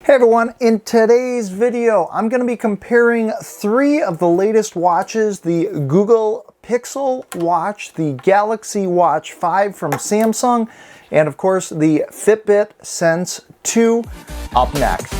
Hey everyone, in today's video, I'm going to be comparing three of the latest watches: the Google Pixel Watch, the Galaxy Watch 5 from Samsung, and of course the Fitbit Sense 2 up next.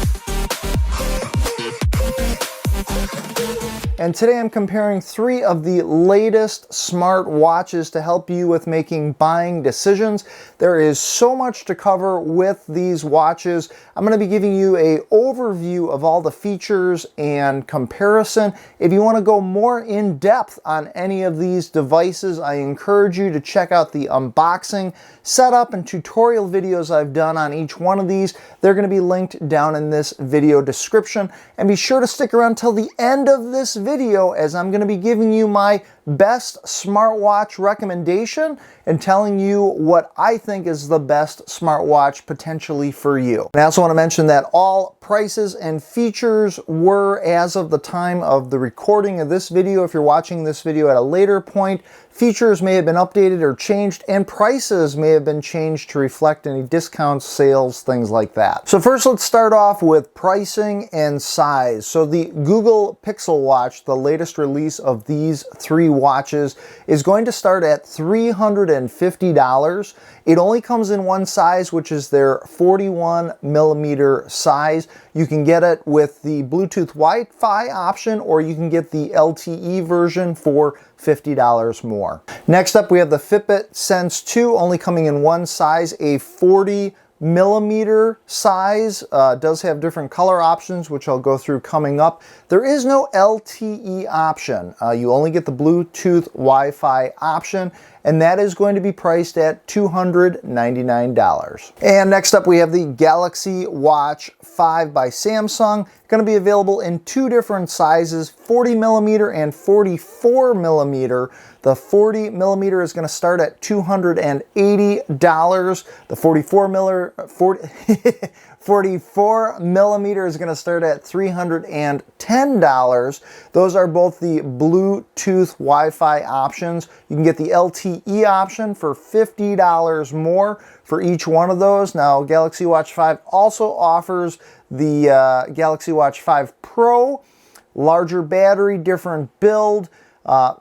And today I'm comparing three of the latest smart watches to help you with making buying decisions. There is so much to cover with these watches. I'm going to be giving you an overview of all the features and comparison. If you want to go more in depth on any of these devices, I encourage you to check out the unboxing, setup, and tutorial videos I've done on each one of these. They're going to be linked down in this video description. And be sure to stick around till the end of this video, as I'm going to be giving you my best smartwatch recommendation and telling you what I think is the best smartwatch potentially for you. And I also want to mention that all prices and features were as of the time of the recording of this video. If you're watching this video at a later point, features may have been updated or changed, and prices may have been changed to reflect any discounts, sales, things like that. So first, let's start off with pricing and size. So the Google Pixel Watch, the latest release of these three watches, is going to start at $350. It only comes in one size, which is their 41mm size. You can get it with the Bluetooth Wi-Fi option, or you can get the LTE version for $50 more. Next up, we have the Fitbit Sense 2, only coming in one size, a 40mm size. Does have different color options, which I'll go through coming up. There is no LTE option. You only get the Bluetooth Wi-Fi option, and that is going to be priced at $299. And next up, we have the Galaxy Watch 5 by Samsung. Going to be available in two different sizes, 40mm and 44mm. The 40mm is going to start at $280. The 44mm is going to start at $310. Those are both the Bluetooth Wi-Fi options. You can get the LTE option for $50 more for each one of those. Now, Galaxy Watch 5 also offers the Galaxy Watch 5 Pro, larger battery, different build.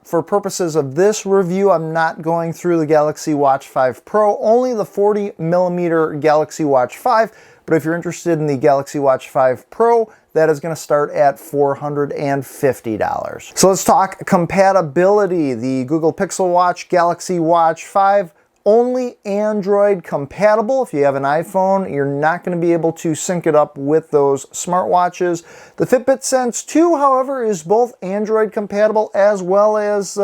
For purposes of this review, I'm not going through the Galaxy Watch 5 Pro, only the 40mm Galaxy Watch 5. But if you're interested in the Galaxy Watch 5 Pro, that is going to start at $450. So let's talk compatibility. The Google Pixel Watch, Galaxy Watch 5, only Android compatible. If you have an iPhone, you're not going to be able to sync it up with those smartwatches. The Fitbit Sense 2, however, is both Android compatible as well as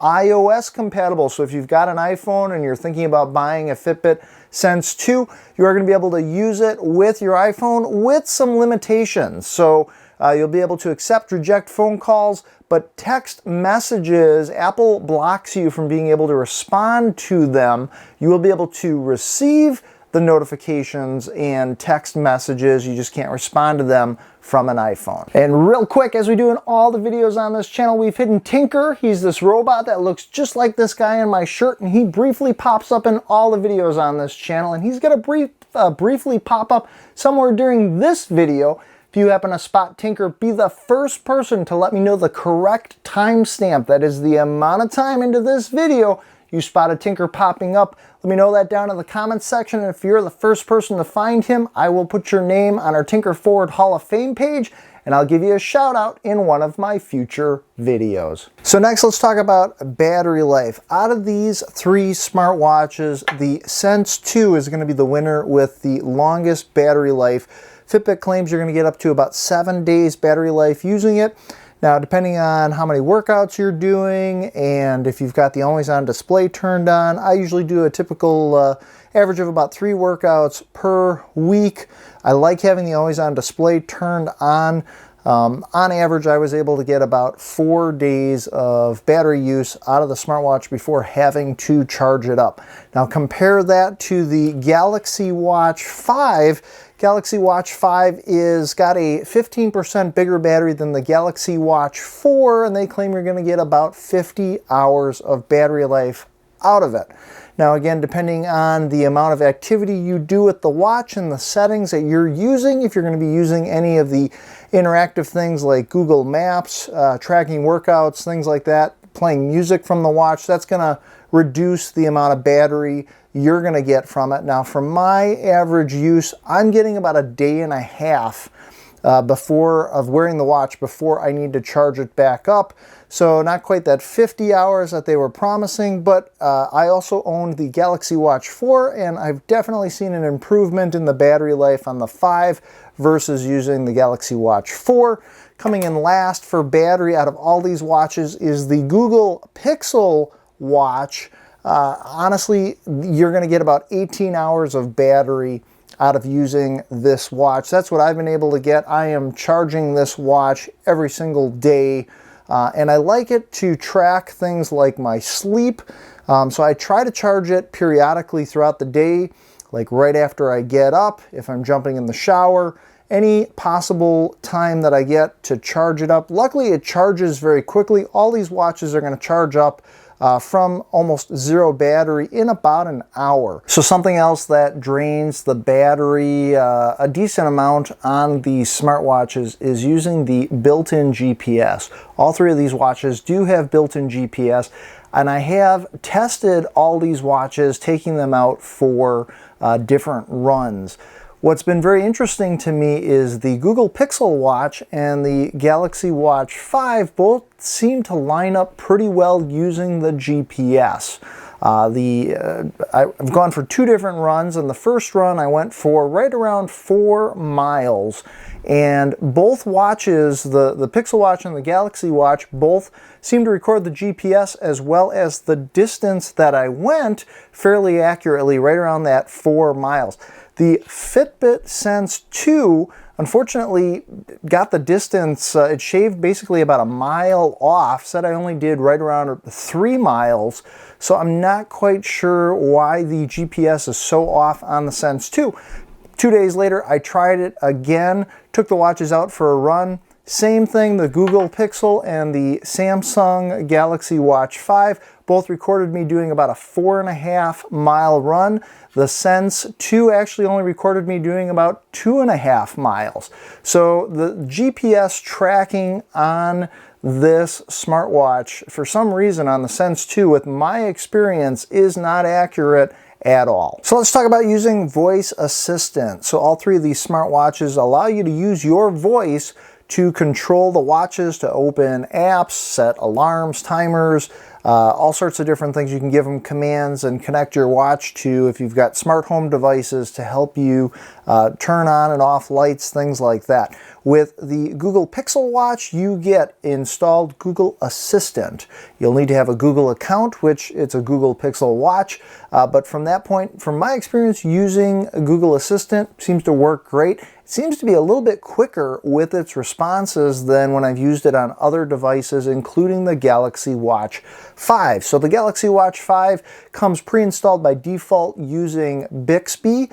iOS compatible. So if you've got an iPhone and you're thinking about buying a Fitbit Sense 2, you are going to be able to use it with your iPhone with some limitations. So you'll be able to accept, reject phone calls, but text messages, Apple blocks you from being able to respond to them. You will be able to receive the notifications and text messages. You just can't respond to them from an iPhone. And real quick, as we do in all the videos on this channel, we've hidden Tinker. He's this robot that looks just like this guy in my shirt, and he briefly pops up in all the videos on this channel, and he's going to briefly pop up somewhere during this video. If you happen to spot Tinker, be the first person to let me know the correct timestamp. That is the amount of time into this video you spotted Tinker popping up. Let me know that down in the comments section. And if you're the first person to find him, I will put your name on our Tinker Forward Hall of Fame page, and I'll give you a shout out in one of my future videos. So next, let's talk about battery life. Out of these three smartwatches, the Sense 2 is going to be the winner with the longest battery life. Fitbit claims you're going to get up to about 7 days battery life using it. Now, depending on how many workouts you're doing and if you've got the always-on display turned on, I usually do a typical average of about 3 workouts per week. I like having the always-on display turned on. On average, I was able to get about 4 days of battery use out of the smartwatch before having to charge it up. Now, compare that to the Galaxy Watch 5. Galaxy Watch 5 is got a 15% bigger battery than the Galaxy Watch 4, and they claim you're going to get about 50 hours of battery life out of it. Now again, depending on the amount of activity you do with the watch and the settings that you're using, if you're going to be using any of the interactive things like Google Maps, tracking workouts, things like that, playing music from the watch, that's going to reduce the amount of battery you're going to get from it. Now for my average use, I'm getting about a day and a half of wearing the watch before I need to charge it back up. So not quite that 50 hours that they were promising, but I also owned the Galaxy Watch 4, and I've definitely seen an improvement in the battery life on the 5 versus using the Galaxy Watch 4. Coming in last for battery out of all these watches is the Google Pixel Watch. Honestly, you're going to get about 18 hours of battery out of using this watch. That's what I've been able to get. I am charging this watch every single day, and I like it to track things like my sleep. So I try to charge it periodically throughout the day, like right after I get up, if I'm jumping in the shower, any possible time that I get to charge it up. Luckily, it charges very quickly. All these watches are going to charge up from almost zero battery in about an hour. So something else that drains the battery a decent amount on the smartwatches is using the built-in GPS. All three of these watches do have built-in GPS, and I have tested all these watches, taking them out for different runs. What's been very interesting to me is the Google Pixel Watch and the Galaxy Watch 5 both seem to line up pretty well using the GPS. I've gone for 2 different runs, and the first run I went for right around 4 miles, and both watches, the Pixel Watch and the Galaxy Watch, both seem to record the GPS as well as the distance that I went fairly accurately, right around that 4 miles. The Fitbit Sense 2, unfortunately, got the distance, it shaved basically about a mile off, said I only did right around 3 miles, so I'm not quite sure why the GPS is so off on the Sense 2. 2 days later, I tried it again, took the watches out for a run. Same thing, the Google Pixel and the Samsung Galaxy Watch 5 both recorded me doing about a 4.5 mile run. The Sense 2 actually only recorded me doing about 2.5 miles. So the GPS tracking on this smartwatch, for some reason on the Sense 2, with my experience, is not accurate at all. So let's talk about using voice assistant. So all three of these smartwatches allow you to use your voice to control the watches, to open apps, set alarms, timers, all sorts of different things. You can give them commands and connect your watch to, if you've got smart home devices, to help you turn on and off lights, things like that. With the Google Pixel Watch, you get installed Google Assistant. You'll need to have a Google account, which it's a Google Pixel Watch, but from that point, from my experience, using Google Assistant seems to work great. It seems to be a little bit quicker with its responses than when I've used it on other devices, including the Galaxy Watch 5. So the Galaxy Watch 5 comes pre-installed by default using Bixby.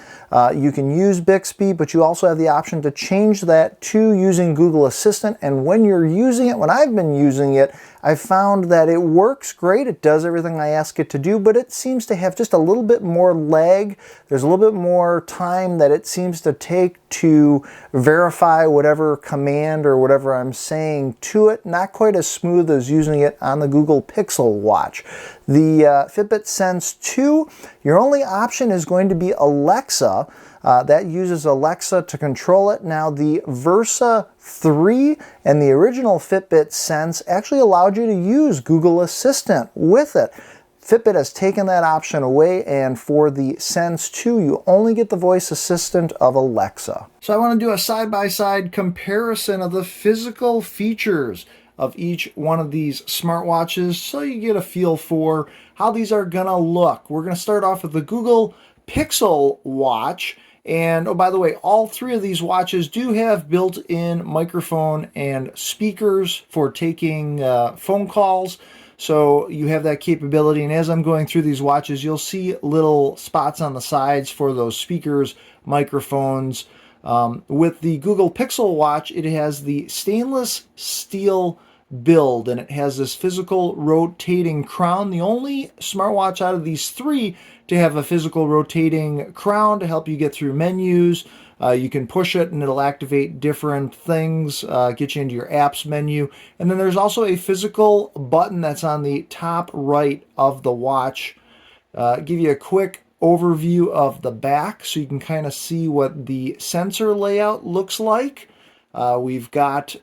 You can use Bixby, but you also have the option to change that to using Google Assistant. And when you're using it, when I've been using it, I've found that it works great. It does everything I ask it to do, but it seems to have just a little bit more lag. There's a little bit more time that it seems to take to verify whatever command or whatever I'm saying to it. Not quite as smooth as using it on the Google Pixel Watch. The Fitbit Sense 2, your only option is going to be Alexa. That uses Alexa to control it. Now the Versa 3 and the original Fitbit Sense actually allowed you to use Google Assistant with it. Fitbit has taken that option away, and for the Sense 2, you only get the voice assistant of Alexa. So I want to do a side-by-side comparison of the physical features of each one of these smartwatches so you get a feel for how these are going to look. We're going to start off with the Google Pixel Watch. And oh, by the way, all three of these watches do have built-in microphone and speakers for taking phone calls. So you have that capability. And as I'm going through these watches, you'll see little spots on the sides for those speakers, microphones. With the Google Pixel Watch, it has the stainless steel build, and it has this physical rotating crown. The only smartwatch out of these three to have a physical rotating crown to help you get through menus. You can push it and it'll activate different things, get you into your apps menu. And then there's also a physical button that's on the top right of the watch. Give you a quick overview of the back so you can kind of see what the sensor layout looks like. We've got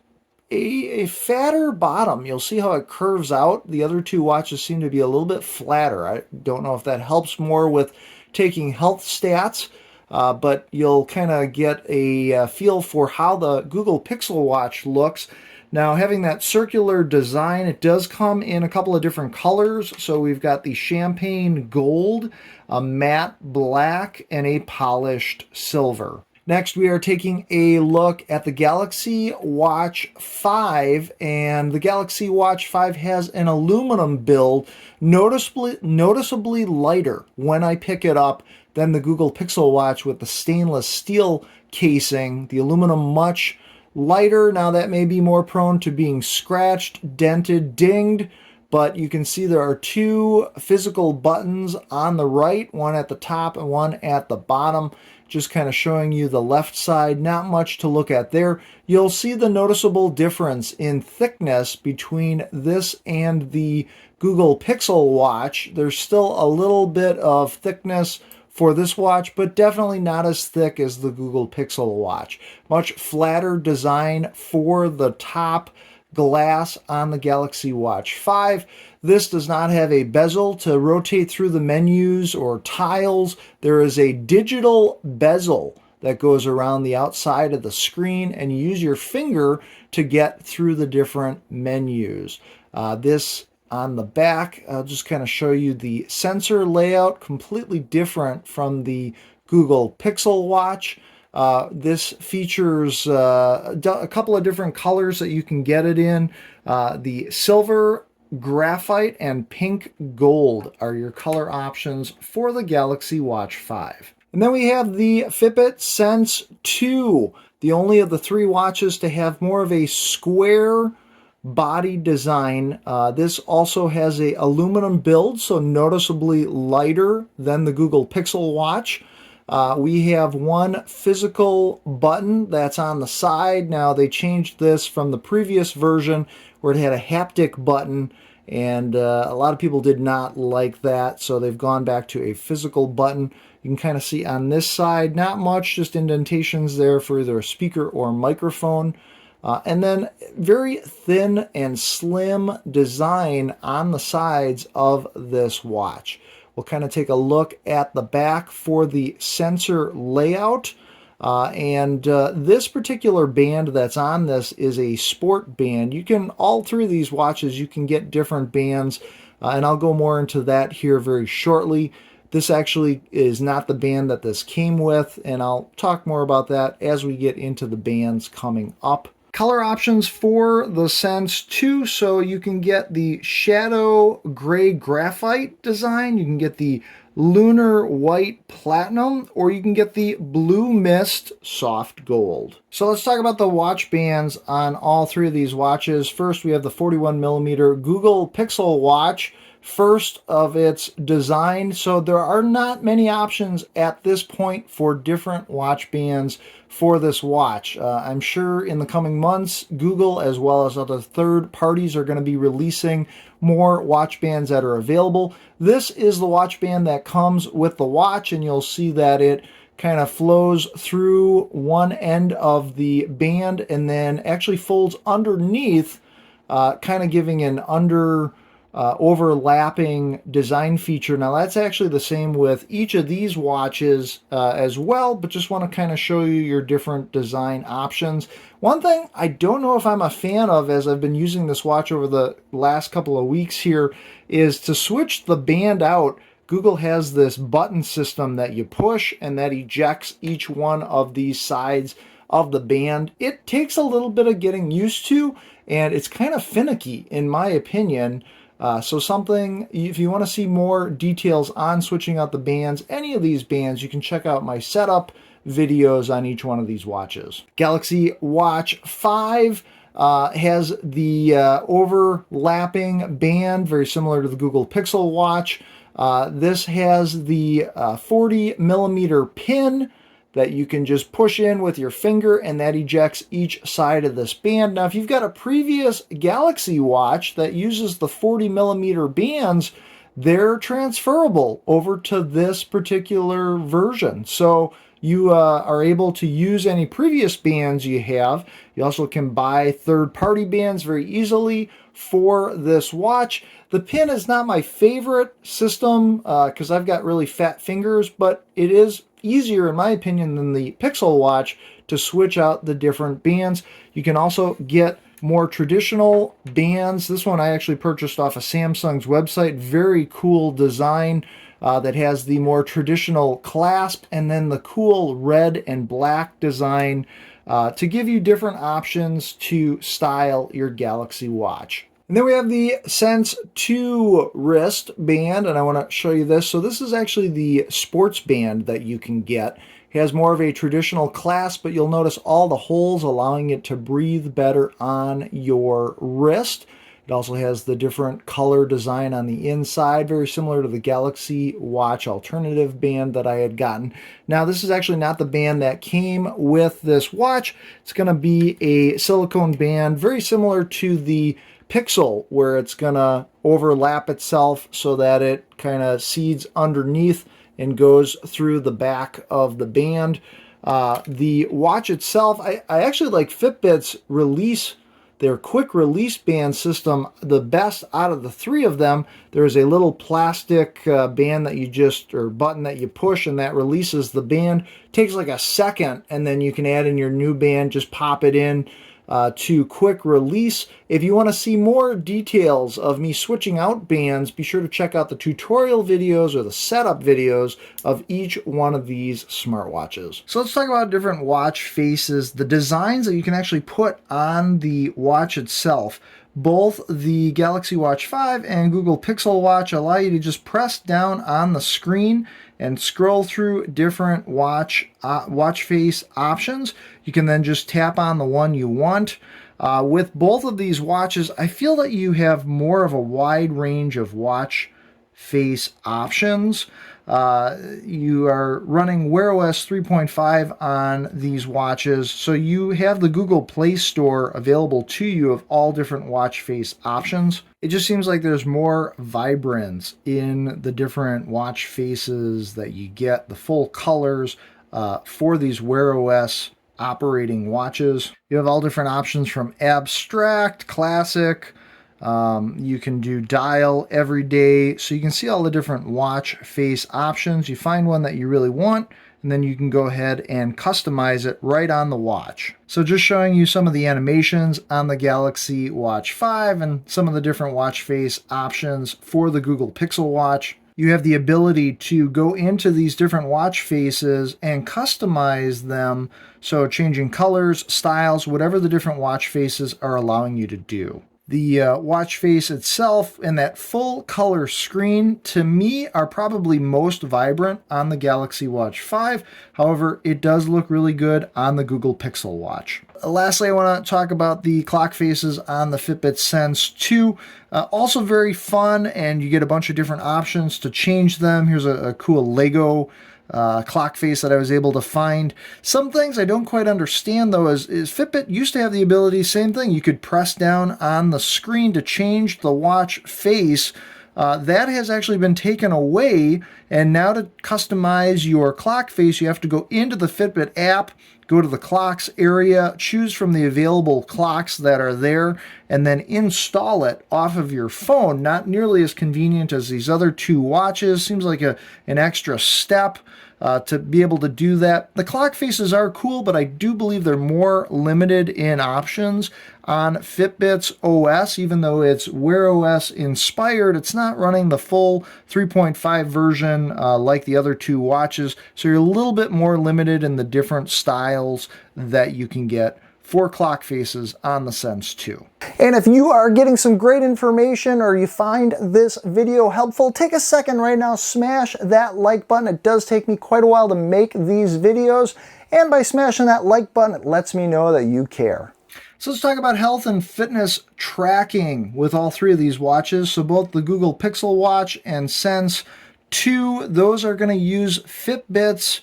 a fatter bottom. You'll see how it curves out. The other two watches seem to be a little bit flatter. I don't know if that helps more with taking health stats, but you'll kind of get a feel for how the Google Pixel Watch looks. Now, having that circular design, it does come in a couple of different colors. So we've got the champagne gold, a matte black, and a polished silver. Next, we are taking a look at the Galaxy Watch 5, and the Galaxy Watch 5 has an aluminum build, noticeably lighter when I pick it up than the Google Pixel Watch with the stainless steel casing. The aluminum much lighter. Now that may be more prone to being scratched, dented, dinged, but you can see there are two physical buttons on the right, one at the top and one at the bottom. Just kind of showing you the left side, not much to look at there. You'll see the noticeable difference in thickness between this and the Google Pixel Watch. There's still a little bit of thickness for this watch, but definitely not as thick as the Google Pixel Watch. Much flatter design for the top glass on the Galaxy Watch 5. This does not have a bezel to rotate through the menus or tiles. There is a digital bezel that goes around the outside of the screen, and you use your finger to get through the different menus. This on the back, I'll just kind of show you the sensor layout, completely different from the Google Pixel Watch. This features a couple of different colors that you can get it in. The silver, graphite, and pink gold are your color options for the Galaxy Watch 5. And then we have the Fitbit Sense 2, the only of the three watches to have more of a square body design. This also has a aluminum build, so noticeably lighter than the Google Pixel Watch. We have one physical button that's on the side. Now they changed this from the previous version where it had a haptic button, and a lot of people did not like that, so they've gone back to a physical button. You can kind of see on this side, not much, just indentations there for either a speaker or microphone. And then very thin and slim design on the sides of this watch. We'll kind of take a look at the back for the sensor layout. This particular band that's on this is a sport band. You can, all three of these watches, you can get different bands, and I'll go more into that here very shortly. This actually is not the band that this came with, and I'll talk more about that as we get into the bands coming up. Color options for the Sense 2, so you can get the shadow gray graphite design, you can get the lunar white platinum, or you can get the blue mist soft gold. So let's talk about the watch bands on all three of these watches. First, we have the 41mm Google Pixel Watch, first of its design. So there are not many options at this point for different watch bands for this watch. I'm sure in the coming months, Google as well as other third parties are going to be releasing more watch bands that are available. This is the watch band that comes with the watch, and you'll see that it kind of flows through one end of the band and then actually folds underneath, kind of giving an overlapping design feature. Now that's actually the same with each of these watches as well, but just want to kind of show you your different design options. One thing I don't know if I'm a fan of, as I've been using this watch over the last couple of weeks here, is to switch the band out. Google has this button system that you push and that ejects each one of these sides of the band. It takes a little bit of getting used to, and it's kind of finicky in my opinion. So something, if you want to see more details on switching out the bands, any of these bands, you can check out my setup videos on each one of these watches. Galaxy Watch 5, has the overlapping band, very similar to the Google Pixel Watch. This has the 40 millimeter pin that you can just push in with your finger, and that ejects each side of this band. Now, if you've got a previous Galaxy Watch that uses the 40 millimeter bands, they're transferable over to this particular version. So you are able to use any previous bands you have. You also can buy third-party bands very easily for this watch. The pin is not my favorite system because I've got really fat fingers, but it is easier, in my opinion, than the Pixel Watch to switch out the different bands. You can also get more traditional bands. This one I actually purchased off of Samsung's website. Very cool design that has the more traditional clasp and then the cool red and black design to give you different options to style your Galaxy Watch. And then we have the Sense 2 wrist band, and I want to show you this. So this is actually the sports band that you can get. It has more of a traditional clasp, but you'll notice all the holes allowing it to breathe better on your wrist. It also has the different color design on the inside, very similar to the Galaxy Watch alternative band that I had gotten. Now, this is actually not the band that came with this watch. It's going to be a silicone band, very similar to the Pixel, where it's going to overlap itself so that it kind of seeds underneath and goes through the back of the band. The watch itself, I actually like Fitbit's release, their quick release band system, the best out of the three of them. There's a little plastic band that you just, or button that you push, and that releases the band. It takes like a second, and then you can add in your new band, just pop it in to quick release. If you want to see more details of me switching out bands, be sure to check out the tutorial videos or the setup videos of each one of these smartwatches. So let's talk about different watch faces, the designs that you can actually put on the watch itself. Both the Galaxy Watch 5 and Google Pixel Watch allow you to just press down on the screen and scroll through different watch face options. You can then just tap on the one you want. With both of these watches, I feel that you have more of a wide range of watch face options. You are running Wear OS 3.5 on these watches, so you have the Google Play Store available to you of all different watch face options. It just seems like there's more vibrance in the different watch faces that you get, the full colors for these Wear OS operating watches. You have all different options from abstract, classic. You can do dial every day, so you can see all the different watch face options. You find one that you really want, and then you can go ahead and customize it right on the watch. So just showing you some of the animations on the Galaxy Watch 5 and some of the different watch face options for the Google Pixel Watch. You have the ability to go into these different watch faces and customize them, so changing colors, styles, whatever the different watch faces are allowing you to do. The watch face itself and that full color screen, to me, are probably most vibrant on the Galaxy Watch 5. However, it does look really good on the Google Pixel Watch. Lastly, I want to talk about the clock faces on the Fitbit Sense 2. Also very fun, and you get a bunch of different options to change them. Here's a cool Lego clock face that I was able to find. Some things I don't quite understand, though, is Fitbit used to have the ability, same thing, you could press down on the screen to change the watch face. That has actually been taken away, and now to customize your clock face, you have to go into the Fitbit app, go to the clocks area, choose from the available clocks that are there, and then install it off of your phone. Not nearly as convenient as these other two watches. Seems like an extra step to be able to do that. The clock faces are cool, but I do believe they're more limited in options on Fitbit's OS. Even though it's Wear OS inspired, it's not running the full 3.5 version like the other two watches, so you're a little bit more limited in the different styles that you can get for clock faces on the Sense 2. And if you are getting some great information or you find this video helpful, take a second right now, smash that like button. It does take me quite a while to make these videos, and by smashing that like button, it lets me know that you care. So let's talk about health and fitness tracking with all three of these watches. So both the Google Pixel Watch and Sense 2, those are going to use Fitbit's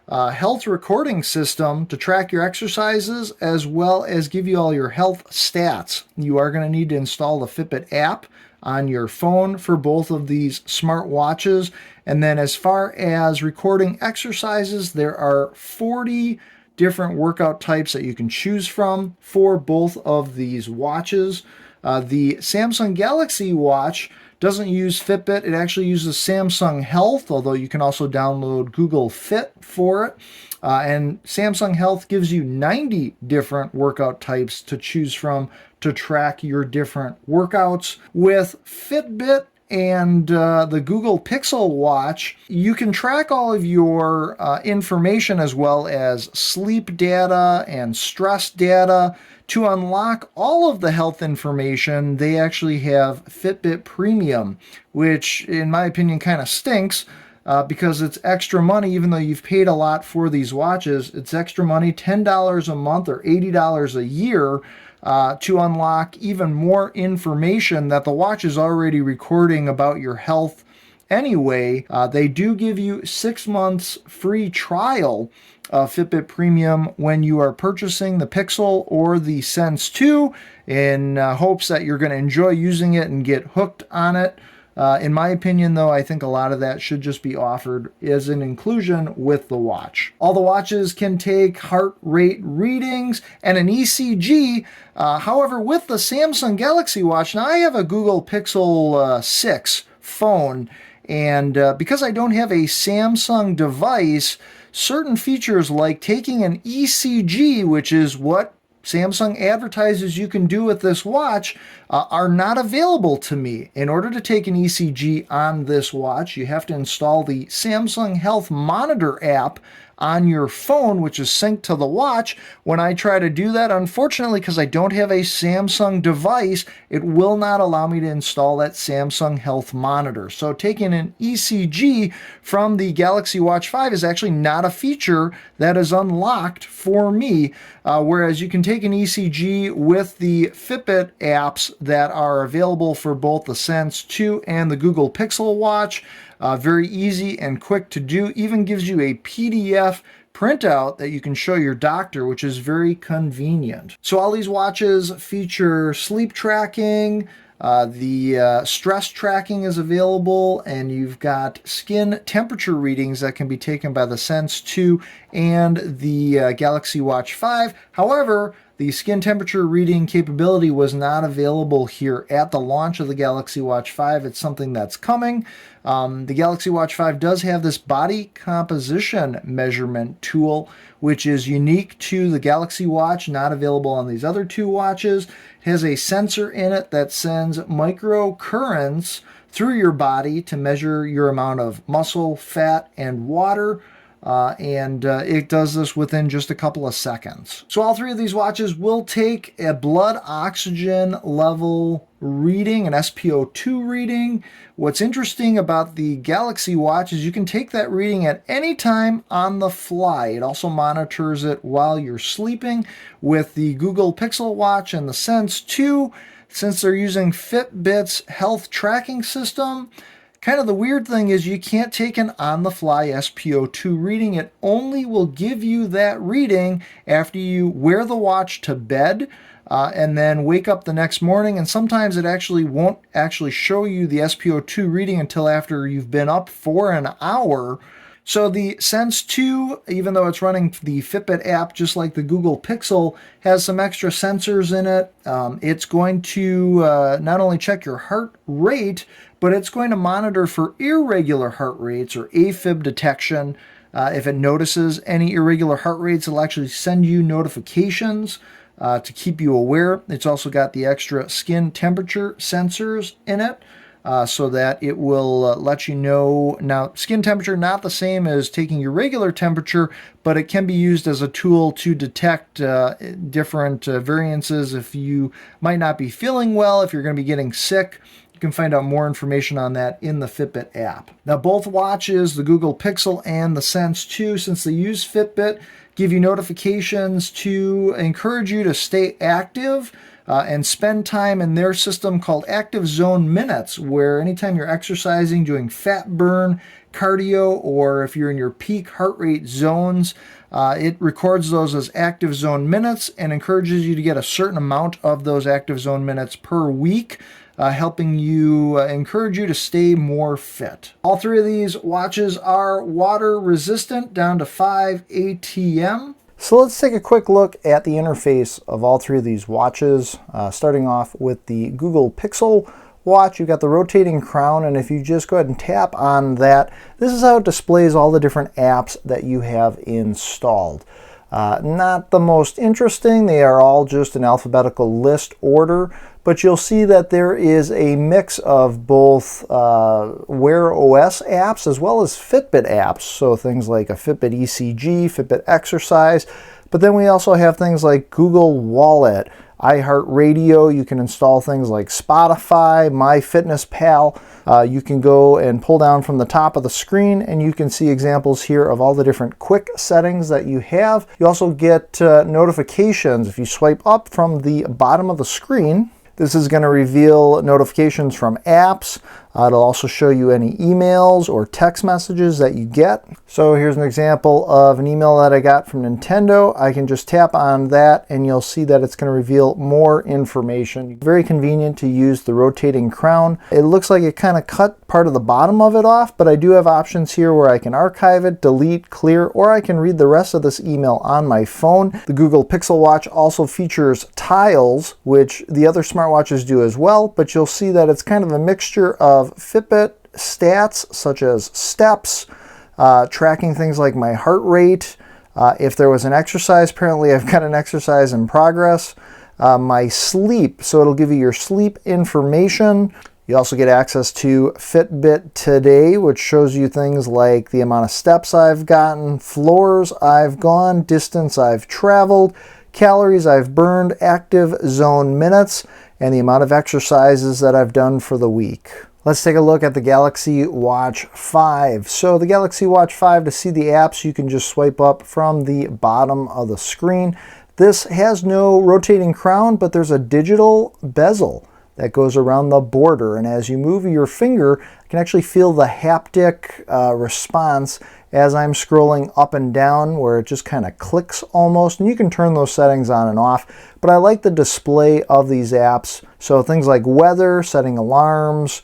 health recording system to track your exercises as well as give you all your health stats. You are going to need to install the Fitbit app on your phone for both of these smartwatches. And then as far as recording exercises, there are 40 different workout types that you can choose from for both of these watches. The Samsung Galaxy Watch doesn't use Fitbit. It actually uses Samsung Health, although you can also download Google Fit for it. And Samsung Health gives you 90 different workout types to choose from to track your different workouts. With Fitbit and the Google Pixel Watch, you can track all of your information as well as sleep data and stress data. To unlock all of the health information, they actually have Fitbit Premium, which in my opinion kind of stinks because it's extra money. Even though you've paid a lot for these watches, it's extra money, $10 a month or $80 a year to unlock even more information that the watch is already recording about your health anyway. They do give you 6 months free trial of Fitbit Premium when you are purchasing the Pixel or the Sense 2 in hopes that you're going to enjoy using it and get hooked on it. In my opinion, though, I think a lot of that should just be offered as an inclusion with the watch. All the watches can take heart rate readings and an ECG. However, with the Samsung Galaxy Watch, now I have a Google Pixel 6 phone, and because I don't have a Samsung device, certain features like taking an ECG, which is what Samsung advertises you can do with this watch, are not available to me. In order to take an ECG on this watch, you have to install the Samsung Health Monitor app on your phone, which is synced to the watch. When I try to do that, unfortunately, because I don't have a Samsung device, it will not allow me to install that Samsung Health Monitor. So taking an ECG from the Galaxy Watch 5 is actually not a feature that is unlocked for me, whereas you can take an ECG with the Fitbit apps that are available for both the Sense 2 and the Google Pixel Watch. Very easy and quick to do. Even gives you a PDF printout that you can show your doctor, which is very convenient. So all these watches feature sleep tracking, the stress tracking is available, and you've got skin temperature readings that can be taken by the Sense 2 and the Galaxy Watch 5. However, the skin temperature reading capability was not available here at the launch of the Galaxy Watch 5. It's something that's coming. The Galaxy Watch 5 does have this body composition measurement tool, which is unique to the Galaxy Watch, not available on these other two watches. It has a sensor in it that sends microcurrents through your body to measure your amount of muscle, fat, and water. It does this within just a couple of seconds. So all three of these watches will take a blood oxygen level reading, an SpO2 reading. What's interesting about the Galaxy Watch is you can take that reading at any time on the fly. It also monitors it while you're sleeping. With the Google Pixel Watch and the Sense 2, since they're using Fitbit's health tracking system, kind of the weird thing is you can't take an on-the-fly SpO2 reading. It only will give you that reading after you wear the watch to bed and then wake up the next morning. And sometimes it actually won't actually show you the SpO2 reading until after you've been up for an hour. So the Sense 2, even though it's running the Fitbit app just like the Google Pixel, has some extra sensors in it. It's going to not only check your heart rate, but it's going to monitor for irregular heart rates or Afib detection. If it notices any irregular heart rates, it'll actually send you notifications to keep you aware. It's also got the extra skin temperature sensors in it. So that it will let you know. Now, skin temperature, not the same as taking your regular temperature, but it can be used as a tool to detect different variances. If you might not be feeling well, if you're going to be getting sick, you can find out more information on that in the Fitbit app. Now, both watches, the Google Pixel and the Sense 2, since they use Fitbit, give you notifications to encourage you to stay active and spend time in their system called Active Zone Minutes, where anytime you're exercising, doing fat burn, cardio, or if you're in your peak heart rate zones, it records those as Active Zone Minutes and encourages you to get a certain amount of those Active Zone Minutes per week, helping you encourage you to stay more fit. All three of these watches are water resistant down to 5 ATM. So let's take a quick look at the interface of all three of these watches, starting off with the Google Pixel Watch. You've got the rotating crown, and if you just go ahead and tap on that, this is how it displays all the different apps that you have installed. Not the most interesting, they are all just in alphabetical list order, but you'll see that there is a mix of both Wear OS apps as well as Fitbit apps, so things like a Fitbit ECG, Fitbit Exercise, but then we also have things like Google Wallet, iHeartRadio. You can install things like Spotify, MyFitnessPal. You can go and pull down from the top of the screen and you can see examples here of all the different quick settings that you have. You also get notifications. If you swipe up from the bottom of the screen, this is going to reveal notifications from apps. It'll also show you any emails or text messages that you get. So here's an example of an email that I got from Nintendo. I can just tap on that and you'll see that it's going to reveal more information. Very convenient to use the rotating crown. It looks like it kind of cut part of the bottom of it off, but I do have options here where I can archive it, delete, clear, or I can read the rest of this email on my phone. The Google Pixel Watch also features tiles, which the other smartwatches do as well, but you'll see that it's kind of a mixture of Fitbit stats such as steps, tracking things like my heart rate. If there was an exercise, apparently I've got an exercise in progress. My sleep, so it'll give you your sleep information. You also get access to Fitbit Today, which shows you things like the amount of steps I've gotten, floors I've gone, distance I've traveled, calories I've burned, active zone minutes, and the amount of exercises that I've done for the week. Let's take a look at the Galaxy Watch 5. So the Galaxy Watch 5, to see the apps, you can just swipe up from the bottom of the screen. This has no rotating crown, but there's a digital bezel that goes around the border. And as you move your finger, you can actually feel the haptic response as I'm scrolling up and down, where it just kind of clicks almost. And you can turn those settings on and off. But I like the display of these apps. So things like weather, setting alarms,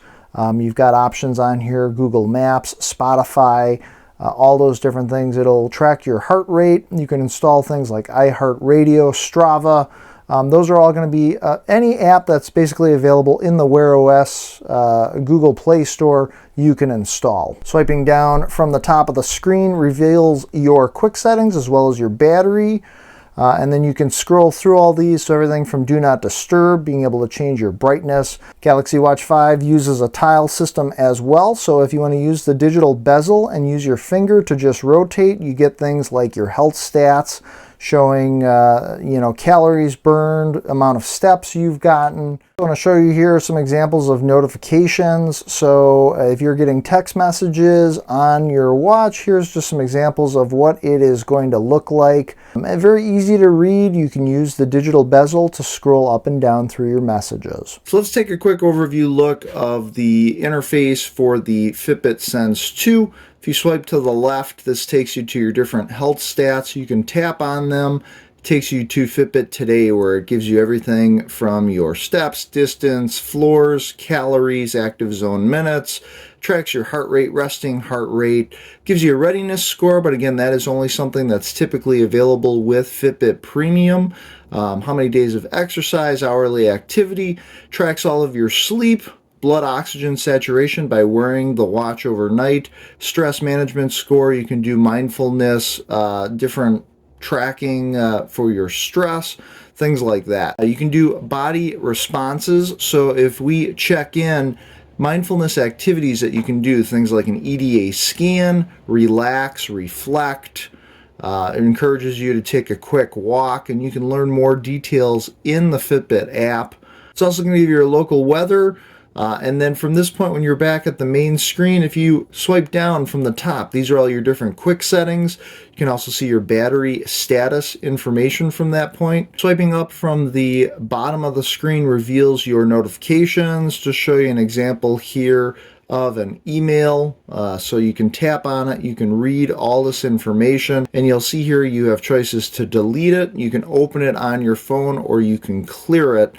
you've got options on here, Google Maps, Spotify, all those different things. It'll track your heart rate. You can install things like iHeartRadio, Strava. Those are all going to be any app that's basically available in the Wear OS Google Play Store, you can install. Swiping down from the top of the screen reveals your quick settings as well as your battery. And then you can scroll through all these, so everything from Do Not Disturb, being able to change your brightness. Galaxy Watch 5 uses a tile system as well, so if you want to use the digital bezel and use your finger to just rotate, you get things like your health stats, showing calories burned, amount of steps you've gotten. I want to show you here some examples of notifications. So if you're getting text messages on your watch, here's just some examples of what it is going to look like. Very easy to read. You can use the digital bezel to scroll up and down through your messages. So let's take a quick overview look of the interface for the Fitbit Sense 2. If you swipe to the left, this takes you to your different health stats. You can tap on them. It takes you to Fitbit Today, where it gives you everything from your steps, distance, floors, calories, active zone minutes, tracks your heart rate, resting heart rate, gives you a readiness score, but again, that is only something that's typically available with Fitbit Premium. How many days of exercise, hourly activity, tracks all of your sleep, blood oxygen saturation by wearing the watch overnight, stress management score. You can do mindfulness, different tracking for your stress, things like that. You can do body responses. So if we check in mindfulness activities that you can do, things like an EDA scan, relax, reflect. It encourages you to take a quick walk, and you can learn more details in the Fitbit app. It's also going to give you your local weather, And then from this point, when you're back at the main screen, if you swipe down from the top, these are all your different quick settings. You can also see your battery status information from that point. Swiping up from the bottom of the screen reveals your notifications. Just show you an example here of an email, so you can tap on it, you can read all this information, and you'll see here you have choices to delete it, you can open it on your phone, or you can clear it.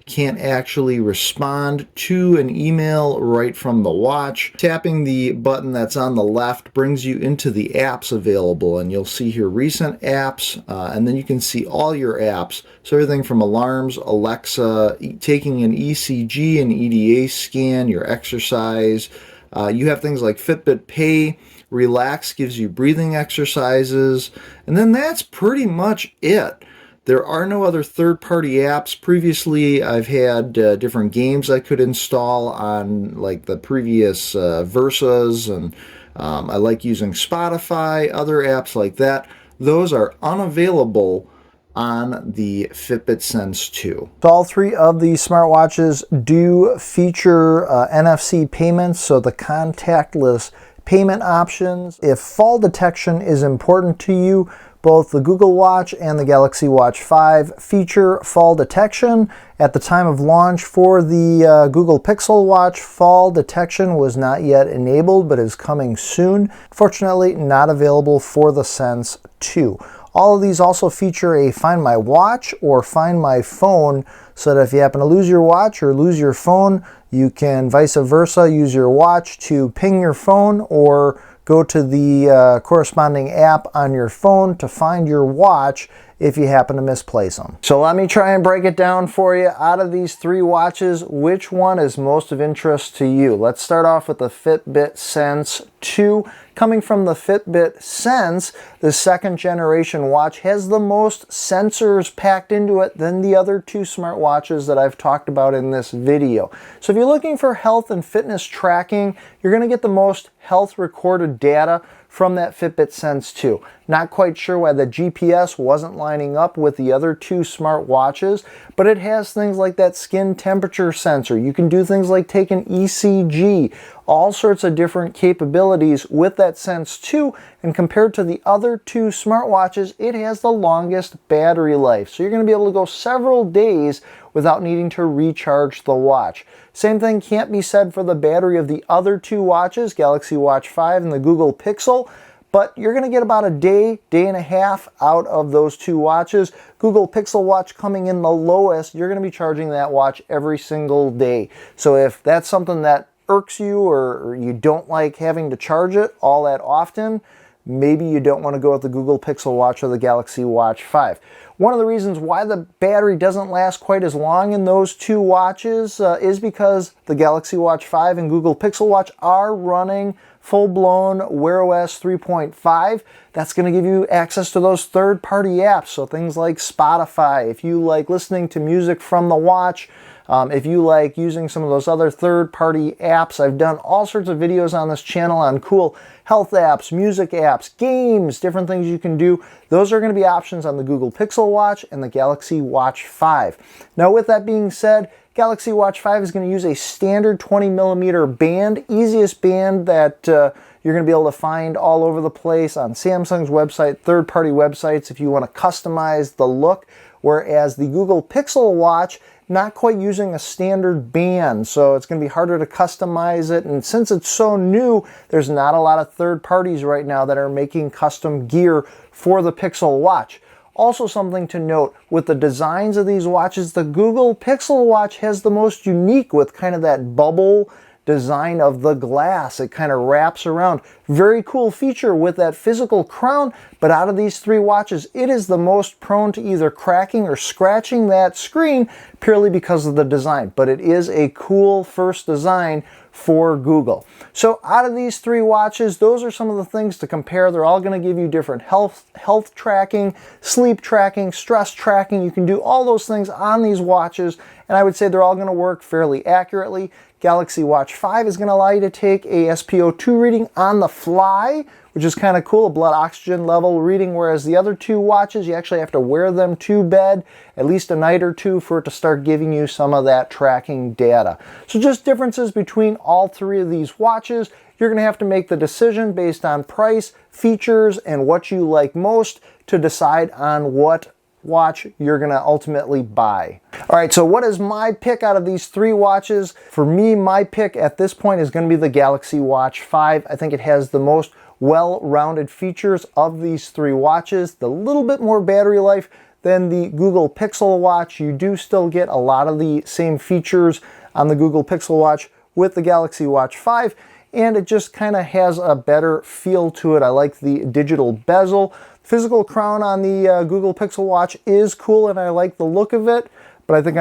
Can't actually respond to an email right from the watch. Tapping the button that's on the left brings you into the apps available, and you'll see here recent apps, and then you can see all your apps. So everything from alarms, Alexa, taking an ECG, an EDA scan, your exercise. You have things like Fitbit Pay. Relax gives you breathing exercises, and then that's pretty much it. There are no other third-party apps. Previously, I've had different games I could install on like the previous Versas, and I like using Spotify, other apps like that. Those are unavailable on the Fitbit Sense 2. All three of these smartwatches do feature NFC payments, so the contactless payment options. If fall detection is important to you, both the Google Watch and the Galaxy Watch 5 feature fall detection. At the time of launch for the Google Pixel Watch, fall detection was not yet enabled, but is coming soon. Fortunately, not available for the Sense 2. All of these also feature a Find My Watch or Find My Phone, so that if you happen to lose your watch or lose your phone, you can vice versa use your watch to ping your phone, or go to the corresponding app on your phone to find your watch if you happen to misplace them. So let me try and break it down for you. Out of these three watches, which one is most of interest to you? Let's start off with the Fitbit Sense 2. Coming from the Fitbit Sense, the second generation watch has the most sensors packed into it than the other two smartwatches that I've talked about in this video. So if you're looking for health and fitness tracking, you're going to get the most health recorded data from that Fitbit Sense 2. Not quite sure why the GPS wasn't lining up with the other two smartwatches, but it has things like that skin temperature sensor. You can do things like take an ECG, all sorts of different capabilities with that Sense 2, and compared to the other two smartwatches, it has the longest battery life. So you're going to be able to go several days without needing to recharge the watch. Same thing can't be said for the battery of the other two watches, Galaxy Watch 5 and the Google Pixel, but you're going to get about a day, day and a half out of those two watches. Google Pixel Watch coming in the lowest, you're going to be charging that watch every single day. So if that's something that irks you, or you don't like having to charge it all that often, maybe you don't want to go with the Google Pixel Watch or the Galaxy Watch 5. One of the reasons why the battery doesn't last quite as long in those two watches is because the Galaxy Watch 5 and Google Pixel Watch are running full-blown Wear OS 3.5. That's going to give you access to those third-party apps, so things like Spotify. If you like listening to music from the watch, if you like using some of those other third-party apps, I've done all sorts of videos on this channel on cool health apps, music apps, games, different things you can do. Those are going to be options on the Google Pixel Watch and the Galaxy Watch 5. Now, with that being said, Galaxy Watch 5 is going to use a standard 20mm band, easiest band that you're going to be able to find all over the place on Samsung's website, third-party websites if you want to customize the look, whereas the Google Pixel Watch, not quite using a standard band, so it's going to be harder to customize it, and since it's so new, there's not a lot of third parties right now that are making custom gear for the Pixel Watch. Also, something to note, with the designs of these watches, the Google Pixel Watch has the most unique, with kind of that bubble design of the glass. It kind of wraps around. Very cool feature with that physical crown, but out of these three watches, it is the most prone to either cracking or scratching that screen purely because of the design. But it is a cool first design for Google. So out of these three watches, those are some of the things to compare. They're all going to give you different health tracking, sleep tracking, stress tracking. You can do all those things on these watches, and I would say they're all going to work fairly accurately. Galaxy Watch 5 is going to allow you to take a SpO2 reading on the fly, which is kind of cool, a blood oxygen level reading, whereas the other two watches, you actually have to wear them to bed at least a night or two for it to start giving you some of that tracking data. So just differences between all three of these watches. You're going to have to make the decision based on price, features, and what you like most to decide on what watch you're going to ultimately buy. All right, so what is my pick out of these three watches? For me, my pick at this point is going to be the Galaxy Watch 5. I think it has the most well-rounded features of these three watches. The little bit more battery life than the Google Pixel Watch. You do still get a lot of the same features on the Google Pixel Watch with the Galaxy Watch 5, and it just kind of has a better feel to it. I like the digital bezel. Physical crown on the Google Pixel Watch is cool, and I like the look of it, but I think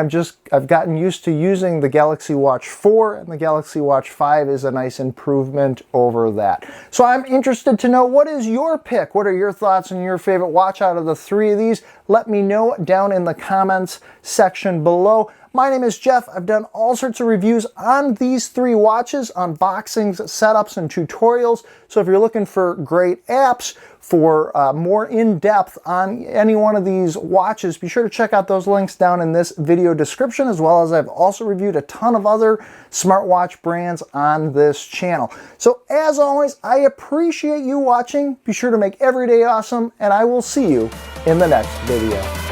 I've gotten used to using the Galaxy Watch 4, and the Galaxy Watch 5 is a nice improvement over that. So I'm interested to know, what is your pick? What are your thoughts on your favorite watch out of the three of these? Let me know down in the comments section below. My name is Jeff. I've done all sorts of reviews on these three watches, unboxings, setups, and tutorials. So if you're looking for great apps, for more in-depth on any one of these watches, be sure to check out those links down in this video description, as well as I've also reviewed a ton of other smartwatch brands on this channel. So as always, I appreciate you watching. Be sure to make every day awesome, and I will see you in the next video.